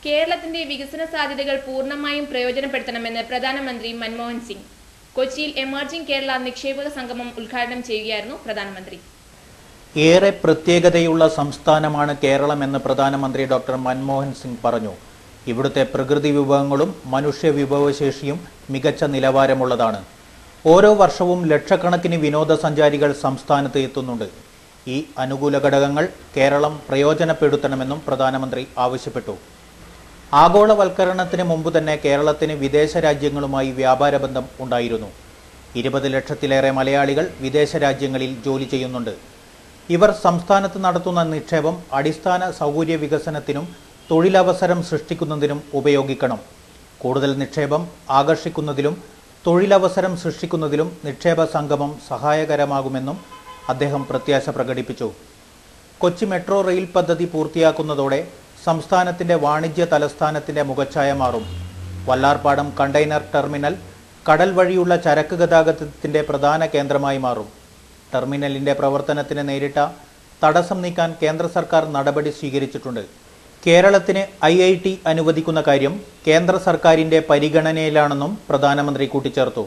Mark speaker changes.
Speaker 1: കേരളത്തിന്റെ വികസന സാധ്യതകൾ പൂർണ്ണമായും പ്രയോജനപ്പെടുത്തണമെന്ന് പ്രധാനമന്ത്രി മൻമോഹൻ സിംഗ് കൊച്ചിയിൽ എമർജിംഗ് കേരള നിക്ഷേപക സംഗമം ഉദ്ഘാടനം ചെയ്യുകയായിരുന്നു പ്രധാനമന്ത്രി.
Speaker 2: ഏറെ പ്രത്യേകതയുള്ള സംസ്ഥാനമാണ് കേരളമെന്ന് പ്രധാനമന്ത്രി ഡോക്ടർ മൻമോഹൻ സിംഗ് പറഞ്ഞു. ഇവിടുത്തെ പ്രകൃതി വിഭവങ്ങളും മനുഷ്യ വിഭവശേഷിയും മികച്ച നിലവാരമുള്ളതാണ്. ഓരോ വർഷവും ലക്ഷക്കണക്കിന് വിനോദസഞ്ചാരികൾ സംസ്ഥാനത്ത് എത്തുന്നുണ്ട്. ഈ അനുകൂല ഘടകങ്ങൾ കേരളം പ്രയോജനപ്പെടുത്തണമെന്നും പ്രധാനമന്ത്രി ആവശ്യപ്പെട്ടു. ആഗോളവൽക്കരണത്തിന് മുമ്പ് തന്നെ കേരളത്തിന് വിദേശ രാജ്യങ്ങളുമായി വ്യാപാര ബന്ധം ഉണ്ടായിരുന്നു. 20 ലക്ഷത്തിലേറെ മലയാളികൾ വിദേശ രാജ്യങ്ങളിൽ ജോലി ചെയ്യുന്നുണ്ട്. ഇവർ സംസ്ഥാനത്ത് നടത്തുന്ന നിക്ഷേപം അടിസ്ഥാന സൗകര്യ വികസനത്തിനും തൊഴിലവസരം സൃഷ്ടിക്കുന്നതിനും ഉപയോഗിക്കണം. കൂടുതൽ നിക്ഷേപം ആകർഷിക്കുന്നതിലും തൊഴിലവസരം സൃഷ്ടിക്കുന്നതിലും നിക്ഷേപ സംഗമം സഹായകരമാകുമെന്നും അദ്ദേഹം പ്രത്യാശ പ്രകടിപ്പിച്ചു. കൊച്ചി മെട്രോ റെയിൽ പദ്ധതി പൂർത്തിയാക്കുന്നതോടെ സംസ്ഥാനത്തിന്റെ വാണിജ്യ തലസ്ഥാനത്തിന്റെ മുഖച്ഛായ മാറും. വല്ലാർപാടം കണ്ടെയ്നർ ടെർമിനൽ കടൽ വഴിയുള്ള ചരക്ക് ഗതാഗതത്തിന്റെ പ്രധാന കേന്ദ്രമായി മാറും. ടെർമിനലിന്റെ പ്രവർത്തനത്തിന് നേരിട്ട തടസ്സം നീക്കാൻ കേന്ദ്ര സർക്കാർ നടപടി സ്വീകരിച്ചിട്ടുണ്ട്. കേരളത്തിന് IIT അനുവദിക്കുന്ന കാര്യം കേന്ദ്ര സർക്കാരിന്റെ പരിഗണനയിലാണെന്നും പ്രധാനമന്ത്രി കൂട്ടിച്ചേർത്തു.